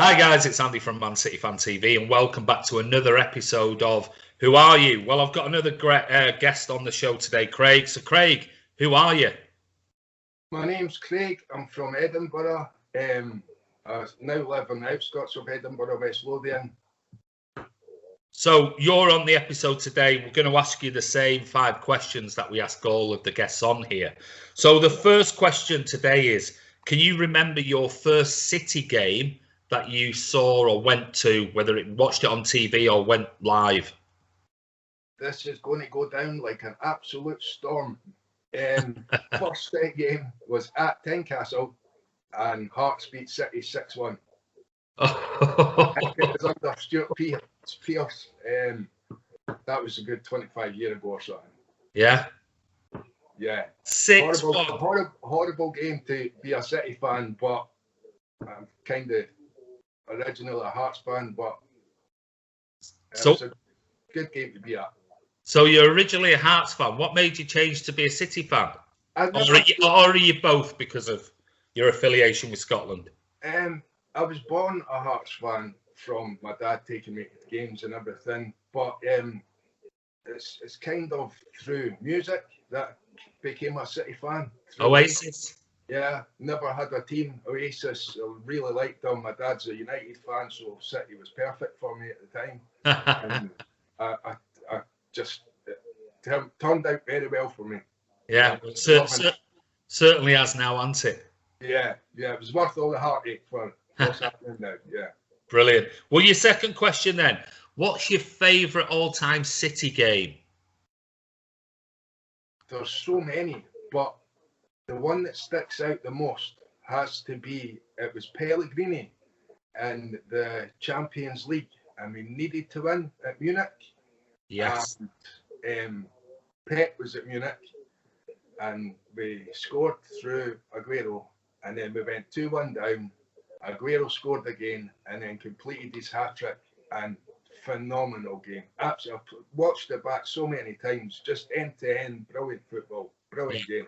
Hi guys, it's Andy from Man City Fan TV and welcome back to another episode of Who Are You? Well, I've got another great guest on the show today, Craig. So Craig, who are you? My name's Craig. I'm from Edinburgh. I now live on the outskirts of Edinburgh, West Lothian. So you're on the episode today. We're going to ask you the same 5 questions that we ask all of the guests on here. So the first question today is, can you remember your first City game that you saw or went to, whether it watched it on TV or went live? This is going to go down like an absolute storm. First game was at Tynecastle and Hearts beat City 6-1. It was under Stuart Pearce. That was a good 25 years ago or something. Yeah. Yeah. 6-1. Horrible game to be a City fan, but I'm kind of originally a Hearts fan, but it was a good game to be at. So you're originally a Hearts fan. What made you change to be a City fan? Or are you both because of your affiliation with Scotland? I was born a Hearts fan from my dad taking me to games and everything, but it's kind of through music that became a City fan. Oasis? Yeah, never had a team. Oasis, I really liked them. My dad's a United fan, so City was perfect for me at the time. And I just it turned out very well for me. Yeah, certainly has now, hasn't it? Yeah, it was worth all the heartache for what's happening now. Yeah. Brilliant. Well, your second question then. What's your favourite all-time City game? There's so many, but the one that sticks out the most has to be, it was Pellegrini in the Champions League, and we needed to win at Munich. Yes. And Pep was at Munich, and we scored through Aguero, and then we went 2-1 down. Aguero scored again, and then completed his hat-trick, and phenomenal game. Absolutely, I've watched it back so many times, just end-to-end, brilliant football, brilliant game.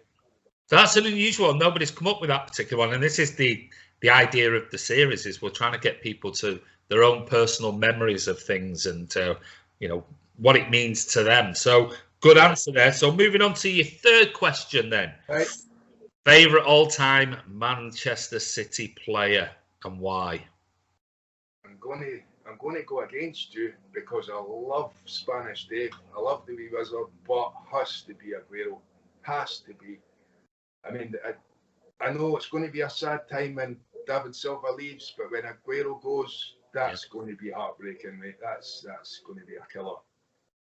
So that's an unusual one. Nobody's come up with that particular one, and this is the idea of the series, is we're trying to get people to their own personal memories of things and, what it means to them. So good answer there. So moving on to your third question then. Right. Favourite all-time Manchester City player and why? I'm going to go against you because I love Spanish Dave. I love the wee wizard, but has to be Aguero. Has to be. I mean, I know it's going to be a sad time when David Silva leaves, but when Aguero goes, that's going to be heartbreaking, mate. That's going to be a killer.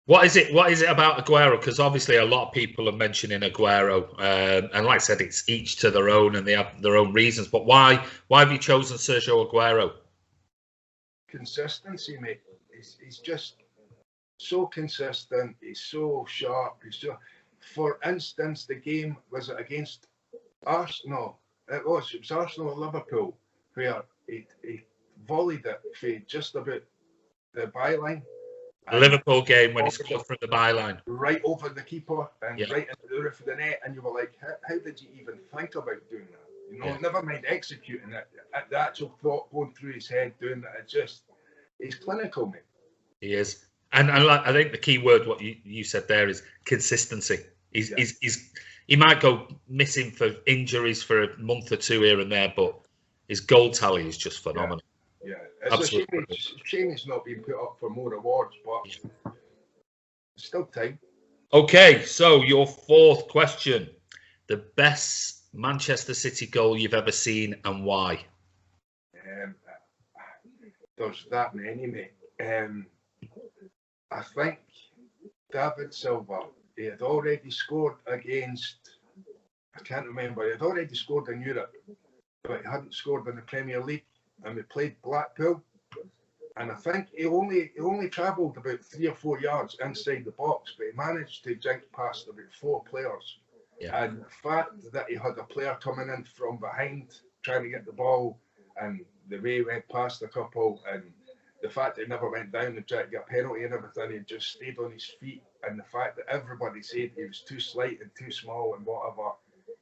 What is it about Aguero? Because obviously a lot of people are mentioning Aguero, and like I said, it's each to their own, and they have their own reasons. But why have you chosen Sergio Aguero? Consistency, mate. He's just so consistent. He's so sharp. For instance, the game was it against Arsenal? It was Arsenal and Liverpool, where he volleyed it for just about the byline. The Liverpool game when he scored from the byline. Right over the keeper and right into the roof of the net, and you were like, how did you even think about doing that? Never mind executing it. The actual thought going through his head, doing that, he's clinical, mate. He is. And I think the key word, what you said there, is consistency. He might go missing for injuries for a month or two here and there, but his goal tally is just phenomenal. Yeah, it's a shame he's not being put up for more awards, but still time. Okay, so your fourth question. The best Manchester City goal you've ever seen and why? There's that many, mate. I think David Silva, he had already scored against, I can't remember, he had already scored in Europe, but he hadn't scored in the Premier League. And we played Blackpool, and I think he only travelled about 3 or 4 yards inside the box, but he managed to jink past about 4 players. Yeah. And the fact that he had a player coming in from behind trying to get the ball, and the way he went past a couple, and the fact that he never went down and tried to get a penalty and everything, he just stayed on his feet, and the fact that everybody said he was too slight and too small and whatever,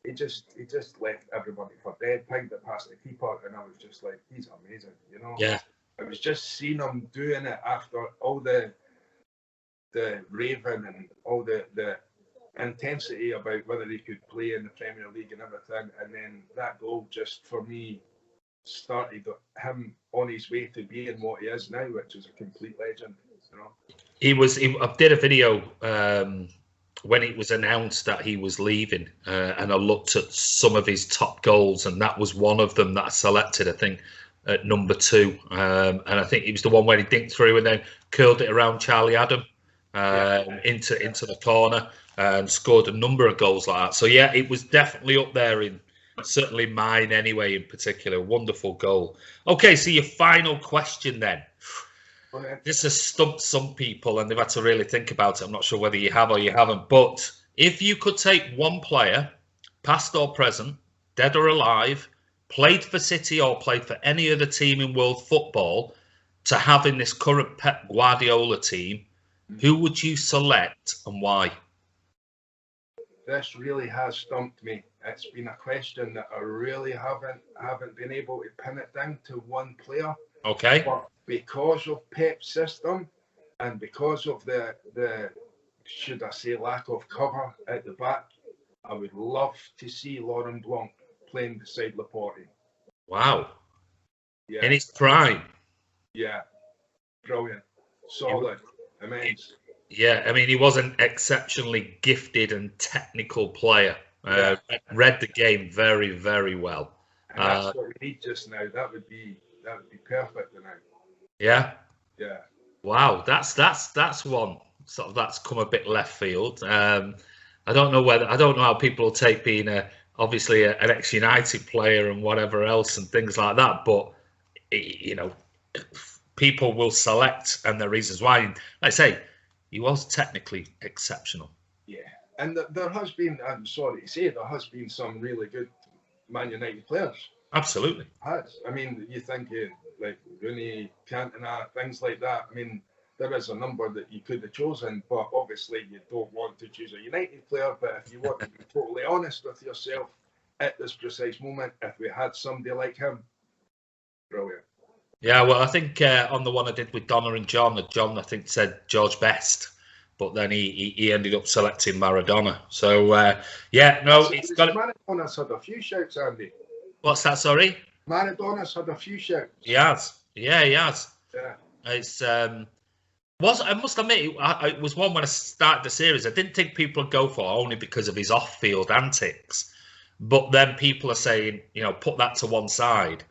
he just left everybody for dead, pinged it past the keeper, and I was just like, he's amazing, you know. Yeah. I was just seeing him doing it after all the raving and all the intensity about whether he could play in the Premier League and everything, and then that goal just for me started him on his way to being what he is now, which is a complete legend, you know. I did a video when it was announced that he was leaving, and I looked at some of his top goals, and that was one of them that I selected, I think, at number 2. And I think it was the one where he dinked through and then curled it around Charlie Adam into the corner and scored a number of goals like that. So yeah, it was definitely up there, in certainly mine anyway, in particular. Wonderful goal. Okay, so your final question then. This has stumped some people and they've had to really think about it. I'm not sure whether you have or you haven't, but if you could take one player, past or present, dead or alive, played for City or played for any other team in world football, to have in this current Pep Guardiola team, who would you select and why? This really has stumped me. It's been a question that I really haven't been able to pin it down to one player. Okay. But because of Pep's system and because of the should I say lack of cover at the back, I would love to see Laurent Blanc playing beside Laporte. Wow. Yeah. In his prime. Yeah. Brilliant. Solid. Immense. Yeah, I mean, he was an exceptionally gifted and technical player. Read the game very, very well. And that's what we need just now. That would be perfect now. Yeah. Yeah. Wow, that's one sort of that's come a bit left field. I don't know how people will take being obviously an ex-United player and whatever else and things like that, but you know, people will select, and the reasons why. Like I say, he was technically exceptional. Yeah, and there has been, I'm sorry to say, there has been some really good Man United players. Absolutely. Has. I mean, you think like Rooney, Cantona, things like that. I mean, there is a number that you could have chosen, but obviously you don't want to choose a United player. But if you want to be totally honest with yourself at this precise moment, if we had somebody like him, brilliant. Yeah, well, I think on the one I did with Donna and John I think said George Best, but then he ended up selecting Maradona. So yeah, no, it's got. Maradona's had a few shouts, Andy. What's that? Sorry. Maradona's had a few shouts. He has. Yeah, he has. Yeah. It's I must admit, it was one when I started the series. I didn't think people would go for, only because of his off-field antics. But then people are saying, you know, put that to one side,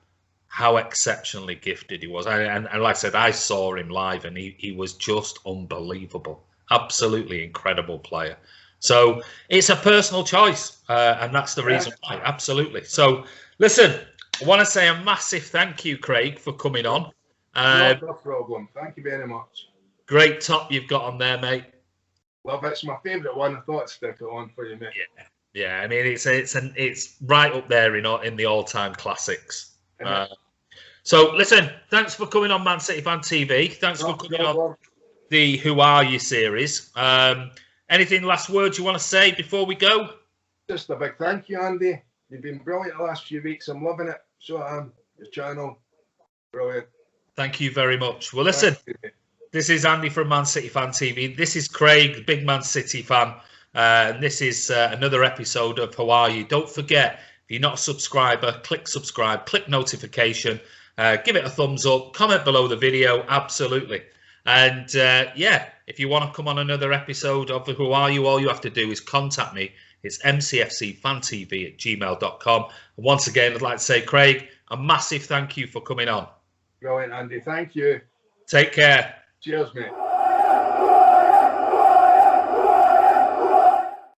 how exceptionally gifted he was. And like I said, I saw him live, and he was just unbelievable. Absolutely incredible player. So it's a personal choice, and that's the reason why. Absolutely. So listen, I want to say a massive thank you, Craig, for coming on. No problem. Thank you very much. Great top you've got on there, mate. Well, it's my favourite one. I thought I'd stick it on for you, mate. Yeah. I mean, it's right up there in the all-time classics. So listen, thanks for coming on Man City Fan TV. Thanks for coming on the Who Are You series. Anything last words you want to say before we go? Just a big thank you, Andy. You've been brilliant the last few weeks. I'm loving it. So your channel, brilliant. Thank you very much. Well, listen, this is Andy from Man City Fan TV. This is Craig, big Man City fan. And this is another episode of Who Are You? Don't forget, if you're not a subscriber, click subscribe, click notification, give it a thumbs up, comment below the video. Absolutely. And yeah, if you want to come on another episode of Who Are You? All you have to do is contact me. It's mcfcfantv@gmail.com. And once again, I'd like to say, Craig, a massive thank you for coming on. Brilliant, Andy. Thank you. Take care. Cheers, mate.